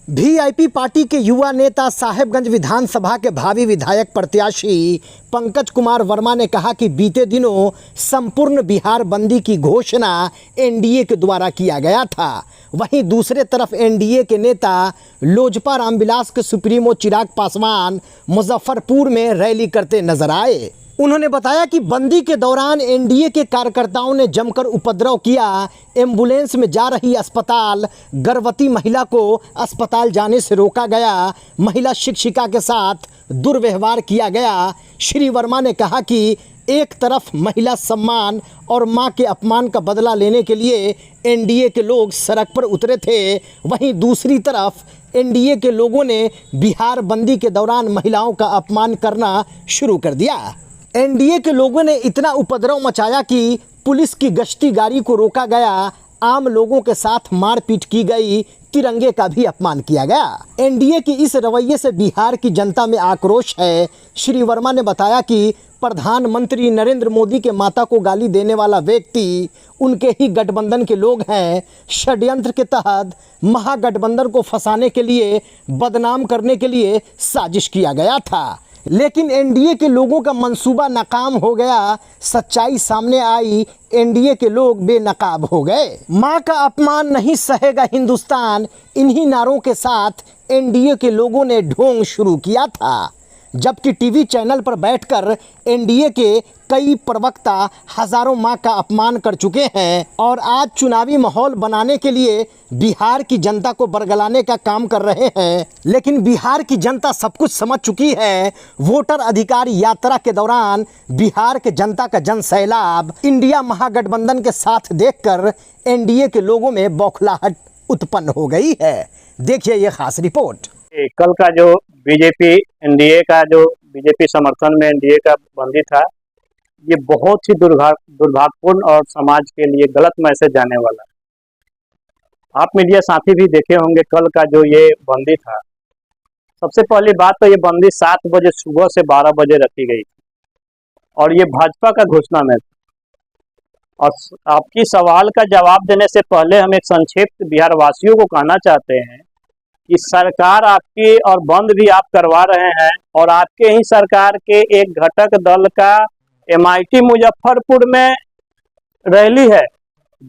VIP party के युवा नेता साहेबगंज विधानसभा के भावी विधायक प्रत्याशी पंकज कुमार वर्मा ने कहा कि बीते दिनों संपूर्ण बिहार बंदी की घोषणा एनडीए के द्वारा किया गया था। वहीं दूसरे तरफ एनडीए के नेता लोजपा रामविलास के सुप्रीमो चिराग पासवान मुजफ्फरपुर में रैली करते नजर आए। उन्होंने बताया कि बंदी के दौरान एनडीए के कार्यकर्ताओं ने जमकर उपद्रव किया। एम्बुलेंस में जा रही अस्पताल गर्भवती महिला को अस्पताल जाने से रोका गया। महिला शिक्षिका के साथ दुर्व्यवहार किया गया। श्री वर्मा ने कहा कि एक तरफ महिला सम्मान और मां के अपमान का बदला लेने के लिए एनडीए के लोग सड़क पर उतरे थे, वहीं दूसरी तरफ एनडीए के लोगों ने बिहार बंदी के दौरान महिलाओं का अपमान करना शुरू कर दिया। एनडीए के लोगों ने इतना उपद्रव मचाया कि पुलिस की गश्ती गाड़ी को रोका गया, आम लोगों के साथ मारपीट की गई, तिरंगे का भी अपमान किया गया। एनडीए की इस रवैये से बिहार की जनता में आक्रोश है। श्री वर्मा ने बताया कि प्रधानमंत्री नरेंद्र मोदी के माता को गाली देने वाला व्यक्ति उनके ही गठबंधन के लोग हैं। षड्यंत्र के तहत महागठबंधन को फंसाने के लिए, बदनाम करने के लिए साजिश किया गया था, लेकिन एनडीए के लोगों का मंसूबा नाकाम हो गया। सच्चाई सामने आई, एनडीए के लोग बेनकाब हो गए। मां का अपमान नहीं सहेगा हिंदुस्तान, इन्हीं नारों के साथ एनडीए के लोगों ने ढोंग शुरू किया था। जबकि टीवी चैनल पर बैठकर एनडीए के कई प्रवक्ता हजारों मां का अपमान कर चुके हैं और आज चुनावी माहौल बनाने के लिए बिहार की जनता को बरगलाने का काम कर रहे हैं। लेकिन बिहार की जनता सब कुछ समझ चुकी है। वोटर अधिकार यात्रा के दौरान बिहार के जनता का जन सैलाब इंडिया महागठबंधन के साथ देखकर एनडीए के लोगों में बौखलाहट उत्पन्न हो गई है। देखिए ये खास रिपोर्ट। कल का जो बीजेपी एनडीए का जो बीजेपी समर्थन में एनडीए का बंदी था, ये बहुत ही दुर्भाग्यपूर्ण और समाज के लिए गलत मैसेज जाने वाला है। आप मीडिया साथी भी देखे होंगे कल का जो ये बंदी था। सबसे पहली बात तो ये बंदी 7 बजे सुबह से 12 बजे रखी गई थी और ये भाजपा का घोषणा में था। और आपकी सवाल का जवाब देने से पहले हम एक संक्षिप्त बिहार वासियों को कहना चाहते हैं कि सरकार आपकी और बंद भी आप करवा रहे हैं और आपके ही सरकार के एक घटक दल का एमआईटी मुजफ्फरपुर में रैली है,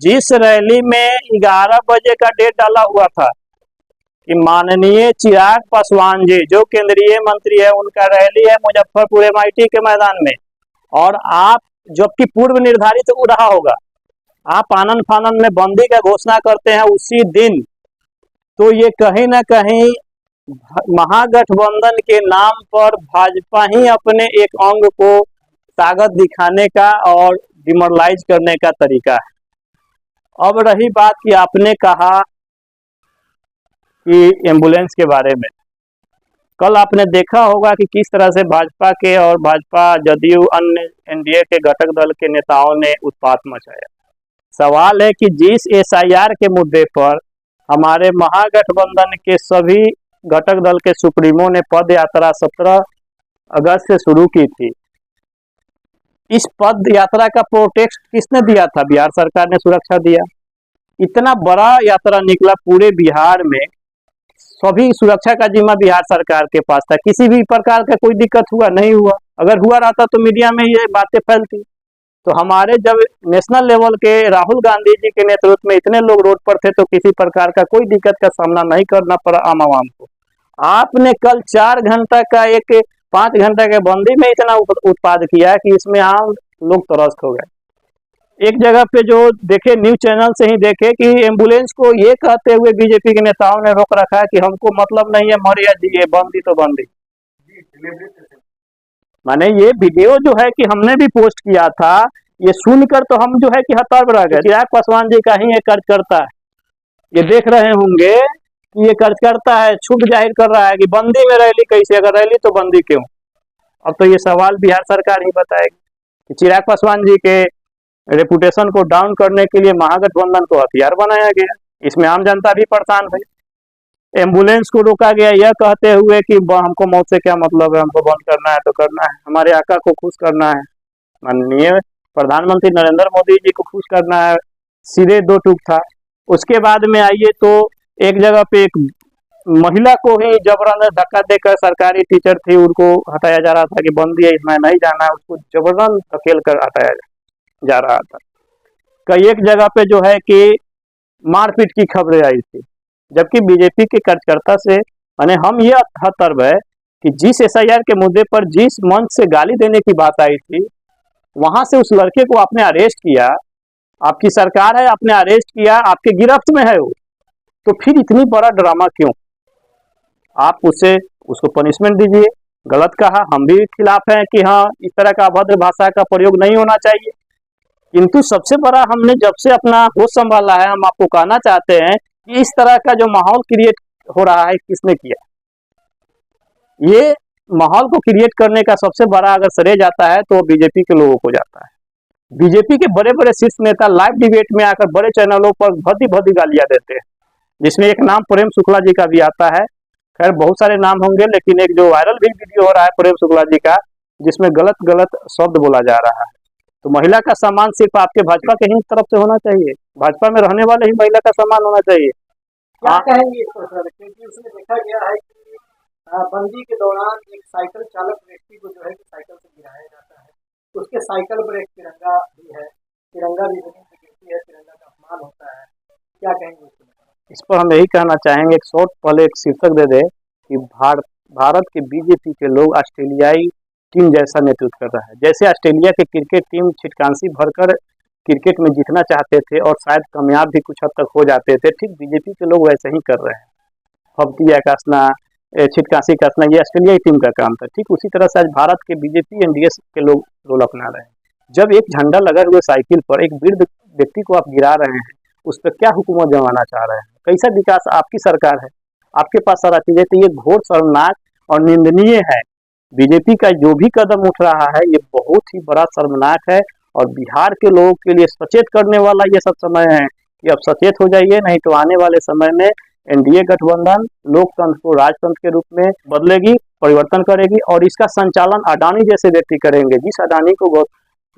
जिस रैली में 11 बजे का डेट डाला हुआ था कि माननीय चिराग पासवान जी जो केंद्रीय मंत्री है उनका रैली है मुजफ्फरपुर एमआईटी के मैदान में, और आप जबकि पूर्व निर्धारित हो रहा होगा, आप आनन फानन में बंदी का घोषणा करते हैं उसी दिन। तो ये कहीं ना कहीं महागठबंधन के नाम पर भाजपा ही अपने एक अंग को ताकत दिखाने का और डिमोरलाइज करने का तरीका है। अब रही बात कि आपने कहा कि एम्बुलेंस के बारे में, कल आपने देखा होगा कि किस तरह से भाजपा के और भाजपा जदयू अन्य एनडीए के घटक दल के नेताओं ने उत्पात मचाया। सवाल है कि जिस एसआईआर के मुद्दे पर हमारे महागठबंधन के सभी घटक दल के सुप्रीमो ने पद यात्रा 17 अगस्त से शुरू की थी, इस पद यात्रा का प्रोटेक्ट किसने दिया था? बिहार सरकार ने सुरक्षा दिया। इतना बड़ा यात्रा निकला पूरे बिहार में, सभी सुरक्षा का जिम्मा बिहार सरकार के पास था। किसी भी प्रकार का कोई दिक्कत हुआ नहीं हुआ। अगर हुआ रहता तो मीडिया में ये बातें फैलती। तो हमारे जब नेशनल लेवल के राहुल गांधी जी के नेतृत्व में इतने लोग रोड पर थे तो किसी प्रकार का कोई दिक्कत का सामना नहीं करना पड़ा आम आवाम को। आपने कल 4 घंटा का एक 5 घंटा के बंदी में इतना उत्पाद किया कि इसमें आम लोग त्रस्त हो गए। एक जगह पे जो देखे न्यूज चैनल से ही देखे कि एम्बुलेंस को ये कहते हुए बीजेपी के नेताओं ने रोक रखा है कि हमको मतलब नहीं है मरिया जी, ये बंदी तो बंदी। माने ये वीडियो जो है कि हमने भी पोस्ट किया था, ये सुनकर तो हम जो है कि हताश रह गए। चिराग पासवान जी का ही ये कार्यकर्ता है, ये देख रहे होंगे कि ये कार्यकर्ता है, छूट जाहिर कर रहा है कि बंदी में रैली कैसे, अगर रैली तो बंदी क्यों। अब तो ये सवाल बिहार सरकार ही बताएगी कि चिराग पासवान जी के रेपुटेशन को डाउन करने के लिए महागठबंधन को हथियार बनाया गया। इसमें आम जनता भी परेशान हुई। एम्बुलेंस को रोका गया यह कहते हुए कि हमको मौत से क्या मतलब है, हमको बंद करना है तो करना है, हमारे आका को खुश करना है, माननीय प्रधानमंत्री नरेंद्र मोदी जी को खुश करना है। सीधे 2 टूक था। उसके बाद में आइए तो एक जगह पे एक महिला को ही जबरन धक्का देकर, सरकारी टीचर थी उनको हटाया जा रहा था कि बंदी है इसमें नहीं जाना, उसको जबरन धकेल कर हटाया जा रहा था। कई एक जगह पे जो है कि मारपीट की खबरें आई थी, जबकि बीजेपी के कार्यकर्ता से यानी हम ये हतर्ब है कि जिस एसआईआर के मुद्दे पर जिस मंच से गाली देने की बात आई थी, वहां से उस लड़के को आपने अरेस्ट किया, आपकी सरकार है, आपने अरेस्ट किया, आपके गिरफ्त में है वो, तो फिर इतनी बड़ा ड्रामा क्यों? आप उसको पनिशमेंट दीजिए। गलत कहा, हम भी खिलाफ हैं कि हाँ इस तरह का अभद्र भाषा का प्रयोग नहीं होना चाहिए, किंतु सबसे बड़ा हमने जब से अपना होश संभाला है, हम आपको कहना चाहते हैं कि इस तरह का जो माहौल क्रिएट हो रहा है किसने किया? ये माहौल को क्रिएट करने का सबसे बड़ा अगर श्रेय जाता है तो बीजेपी के लोगों को जाता है। बीजेपी के बड़े बड़े शीर्ष नेता लाइव डिबेट में आकर बड़े चैनलों पर भद्दी भद्दी गालियां देते हैं, जिसमें एक नाम प्रेम शुक्ला जी का भी आता है। खैर बहुत सारे नाम होंगे, लेकिन एक जो वायरल भी वीडियो हो रहा है प्रेम शुक्ला जी का, जिसमें गलत गलत शब्द बोला जा रहा है। तो महिला का सम्मान सिर्फ आपके भाजपा के ही तरफ से होना चाहिए, भाजपा में रहने वाले ही महिला का सम्मान होना चाहिए। क्या कहेंगे इस पर सर? क्योंकि उसमें देखा गया है कि बंदी के दौरान एक साइकिल चालक व्यक्ति को जो है कि साइकिल से गिराया जाता है, उसके साइकिल पर एक तिरंगा भी है, तिरंगा भी जमीन पे गिरती है, तिरंगा का अपमान होता है। क्या कहेंगे इस पर? हम यही कहना चाहेंगे, एक शॉर्ट पहले एक शीर्षक दे दे कि भारत के बीजेपी के लोग ऑस्ट्रेलियाई टीम जैसा नेतृत्व कर रहा है। जैसे ऑस्ट्रेलिया की क्रिकेट टीम छिटकांसी भरकर क्रिकेट में जीतना चाहते थे और शायद कामयाब भी कुछ हद तक हो जाते थे, ठीक बीजेपी के लोग वैसे ही कर रहे हैं। फब्तिया कसना, छिटकांसी कसना, ये ऑस्ट्रेलियाई टीम का काम था। ठीक उसी तरह से आज भारत के बीजेपी एनडीए के लोग रोल अपना रहे हैं। जब एक झंडा लगा हुए साइकिल पर एक वृद्ध व्यक्ति को आप गिरा रहे हैं, उस पर क्या हुकूमत जमाना चाह रहे हैं? कैसा विकास? आपकी सरकार है, आपके पास सारा चीजें, तो ये घोर शर्मनाक और निंदनीय है। बीजेपी का जो भी कदम उठ रहा है ये बहुत ही बड़ा शर्मनाक है, और बिहार के लोगों के लिए सचेत करने वाला ये सब समय है कि अब सचेत हो जाइए, नहीं तो आने वाले समय में एनडीए गठबंधन लोकतंत्र को राजतंत्र के रूप में बदलेगी, परिवर्तन करेगी, और इसका संचालन अडानी जैसे व्यक्ति करेंगे। जिस अडानी को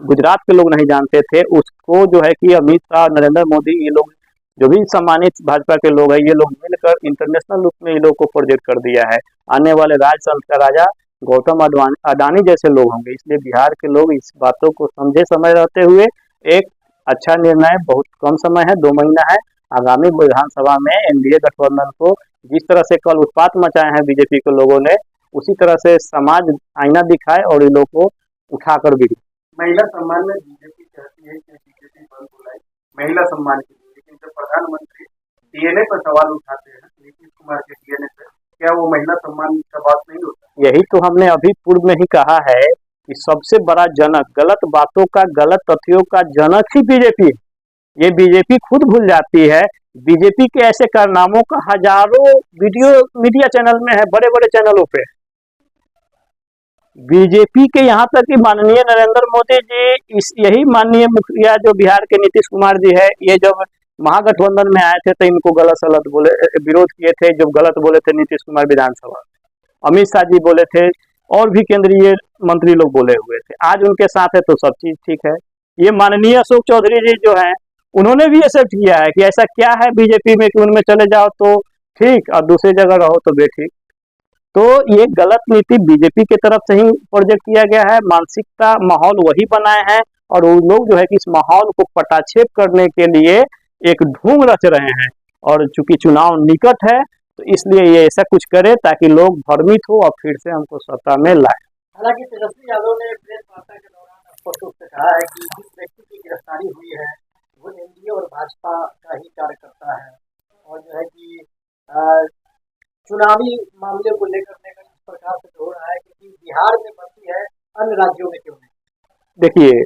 गुजरात के लोग नहीं जानते थे, उसको जो है कि अमित शाह, नरेंद्र मोदी, ये लोग जो भी सम्मानित भाजपा के लोग हैं, ये लोग मिलकर इंटरनेशनल रूप में ये लोग को प्रोजेक्ट कर दिया है। आने वाले राजतंत्र का राजा गौतम अडानी जैसे लोग होंगे। इसलिए बिहार के लोग इस बातों को समझे समय रहते हुए एक अच्छा निर्णय, बहुत कम समय है, 2 महीना है, आगामी विधानसभा में एनडीए गठबंधन को जिस तरह से कल उत्पात मचाए हैं बीजेपी के लोगों ने, उसी तरह से समाज आईना दिखाए और इन लोगों को उठाकर भी। महिला सम्मान में बीजेपी चाहती है कि बीजेपी बंद बुलाए महिला सम्मान के लिए, लेकिन जब प्रधानमंत्री डीएनए पर सवाल उठाते हैं नीतीश कुमार के डीएनए पर, क्या वो महिला सम्मान का बात नहीं होता? यही तो हमने अभी पूर्व में ही कहा है कि सबसे बड़ा जनक, गलत बातों का, गलत तथ्यों का जनक ही बीजेपी है। ये बीजेपी खुद भूल जाती है। बीजेपी के ऐसे कारनामों का हजारों वीडियो मीडिया चैनल में है, बड़े बड़े चैनलों पे। बीजेपी के यहाँ तक कि माननीय नरेंद्र मोदी जी, यही माननीय मुखिया जो बिहार के नीतीश कुमार जी है, ये जब महागठबंधन में आए थे तो इनको गलत सलत बोले, विरोध किए थे, जब गलत बोले थे नीतीश कुमार विधानसभा। अमित शाह जी बोले थे और भी केंद्रीय मंत्री लोग बोले हुए थे। आज उनके साथ है तो सब चीज ठीक है। ये माननीय अशोक चौधरी जी जो हैं, उन्होंने भी एक्सेप्ट किया है कि ऐसा क्या है बीजेपी में कि उनमें चले जाओ तो ठीक और दूसरी जगह रहो तो बेठीक। तो ये गलत नीति बीजेपी की तरफ से ही प्रोजेक्ट किया गया है, मानसिकता माहौल वही बनाए हैं, और वो लोग जो है कि इस माहौल को पटाक्षेप करने के लिए एक ढोंग रच रहे हैं। और चूंकि चुनाव निकट है तो इसलिए ये ऐसा कुछ करे ताकि लोग भ्रमित हो और फिर से हमको सत्ता में लाए। हालांकि तेजस्वी यादव ने प्रेस वार्ता के दौरान स्पष्ट रूप से कहा है कि जिस व्यक्ति की गिरफ्तारी हुई है वो एनडीए और भाजपा का ही कार्यकर्ता है, और जो है कि चुनावी मामले को लेकर इस प्रकार से हो रहा है कि बिहार में बनती है, अन्य राज्यों में क्यों नहीं? देखिए,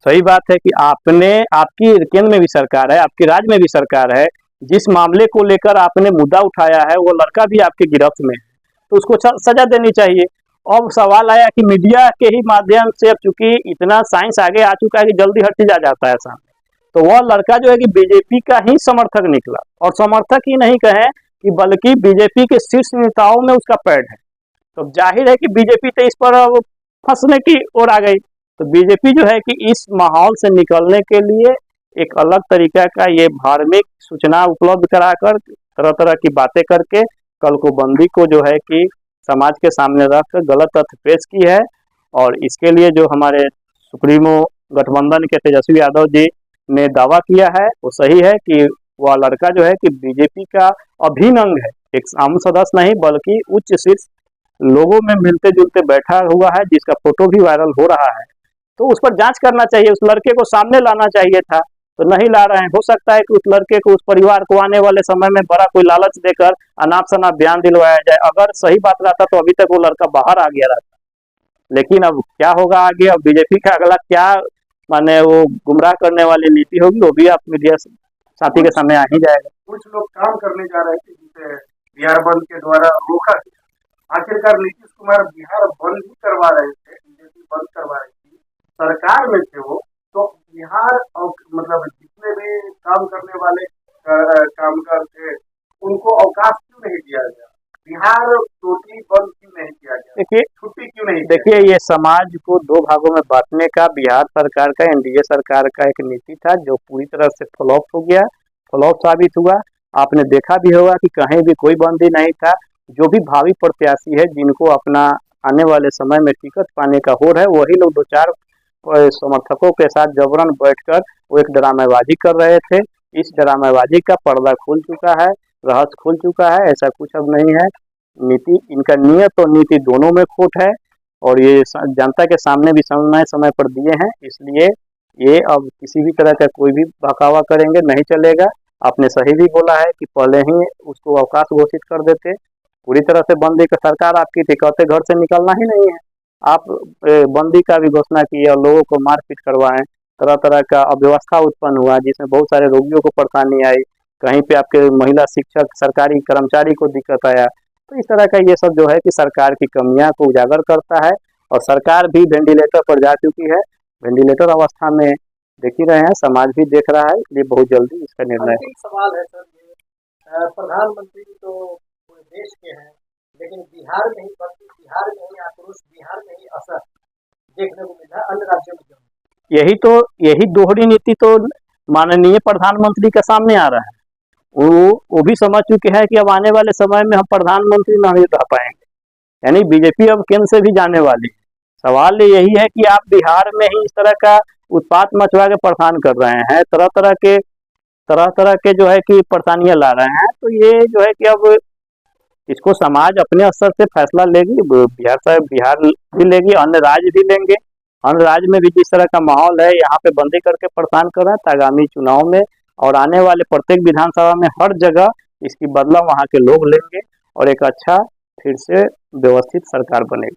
सही बात है कि आपकी केंद्र में भी सरकार है, आपके राज्य में भी सरकार है, जिस मामले को लेकर आपने मुद्दा उठाया है वो लड़का भी आपके गिरफ्त में है, तो उसको सजा देनी चाहिए। अब सवाल आया कि मीडिया के ही माध्यम से, अब चूंकि इतना साइंस आगे आ चुका है कि जल्दी हर चीज आ जाता है सामने, तो वह लड़का जो है कि बीजेपी का ही समर्थक निकला, और समर्थक ही नहीं कहे कि बल्कि बीजेपी के शीर्ष नेताओं में उसका पैड है। तो जाहिर है कि बीजेपी तो इस पर फंसने की ओर आ गई। तो बीजेपी जो है कि इस माहौल से निकलने के लिए एक अलग तरीका का ये धार्मिक सूचना उपलब्ध कराकर, तरह तरह की बातें करके कल को बंदी को जो है कि समाज के सामने रख गलत तथ्य पेश की है। और इसके लिए जो हमारे सुप्रीमो गठबंधन के तेजस्वी यादव जी ने दावा किया है वो सही है कि वह लड़का जो है कि बीजेपी का अभिन्न अंग है, एक आम सदस्य नहीं बल्कि उच्च शीर्ष लोगों में मिलते जुलते बैठा हुआ है, जिसका फोटो भी वायरल हो रहा है। तो उस पर जांच करना चाहिए, उस लड़के को सामने लाना चाहिए था, तो नहीं ला रहे हैं। हो सकता है कि उस लड़के को, उस परिवार को आने वाले समय में बड़ा कोई लालच देकर अनाप शनाप बयान दिलवाया जाए। अगर सही बात रहता तो अभी तक वो लड़का बाहर आ गया रहता। लेकिन अब क्या होगा आगे, अब बीजेपी का अगला क्या माने वो गुमराह करने वाली नीति होगी, वो भी आप मीडिया साथी के सामने आ ही जाएगा। कुछ लोग काम करने जा रहे थे जिसे बिहार बंद के द्वारा रोका गया। आखिरकार नीतीश कुमार बिहार बंद ही करवा रहे थे, बीजेपी बंद करवा रही थी, सरकार में थे वो, तो बिहार और मतलब जितने भी काम करने वाले कामगार थे उनको अवकाश क्यों नहीं दिया गया? बिहार टोटली बंद क्यों नहीं किया गया? देखिए छुट्टी क्यों नहीं? देखिए ये समाज को दो भागों में बांटने का बिहार सरकार का, एनडीए सरकार का एक नीति था जो पूरी तरह से फ्लॉप हो गया, फ्लॉप साबित हुआ। आपने देखा भी होगा कि कहीं भी कोई बंदी नहीं था। जो भी भावी प्रत्याशी है जिनको अपना आने वाले समय में टिकट पाने का हो रहा है, वही लोग दो चार समर्थकों के साथ जबरन बैठकर वो एक ड्रामेबाजी कर रहे थे। इस ड्रामेबाजी का पर्दा खुल चुका है, रहस्य खुल चुका है, ऐसा कुछ अब नहीं है। नीति, इनका नियत और नीति दोनों में खोट है और ये जनता के सामने भी समय समय पर दिए हैं। इसलिए ये अब किसी भी तरह का कोई भी बहकावा करेंगे नहीं चलेगा। आपने सही भी बोला है कि पहले ही उसको अवकाश घोषित कर देते, पूरी तरह से बंदी का सरकार आपकी थी, कहते घर से निकलना ही नहीं है। आप बंदी का भी घोषणा किए और लोगों को मारपीट करवाएं, तरह तरह का अव्यवस्था उत्पन्न हुआ जिसमें बहुत सारे रोगियों को परेशानी आई, कहीं पे आपके महिला शिक्षक सरकारी कर्मचारी को दिक्कत आया। तो इस तरह का ये सब जो है कि सरकार की कमियां को उजागर करता है और सरकार भी वेंटिलेटर पर जा चुकी है। वेंटिलेटर अवस्था में देख ही रहे हैं, समाज भी देख रहा है, इसलिए बहुत जल्दी इसका निर्णय। अंतिम सवाल है सर, ये प्रधानमंत्री तो पूरे देश के हैं, लेकिन बिहार में ही, बल्कि बिहार में ही आक्रोश, बिहार में ही असर देखने को मिला, अन्य राज्यों में क्यों? यही दोहरी नीति तो माननीय प्रधानमंत्री के सामने आ रहा है। वो भी समझ चुके हैं कि अब आने वाले समय में हम प्रधानमंत्री नहीं रह पाएंगे, यानी बीजेपी अब केंद्र से भी जाने वाली है। सवाल यही है कि आप बिहार में ही इस तरह का उत्पात मचवा के परेशान कर रहे हैं, तरह तरह के जो है कि परेशानियां ला रहे हैं। तो ये जो है कि अब इसको समाज अपने स्तर से फैसला लेगी, बिहार भी लेगी, अन्य राज्य भी लेंगे। अन्य राज्य में भी जिस तरह का माहौल है यहाँ पे बंदी करके परेशान कर रहे हैं, तो आगामी चुनाव में और आने वाले प्रत्येक विधानसभा में हर जगह इसकी बदला वहाँ के लोग लेंगे और एक अच्छा फिर से व्यवस्थित सरकार बनेगी।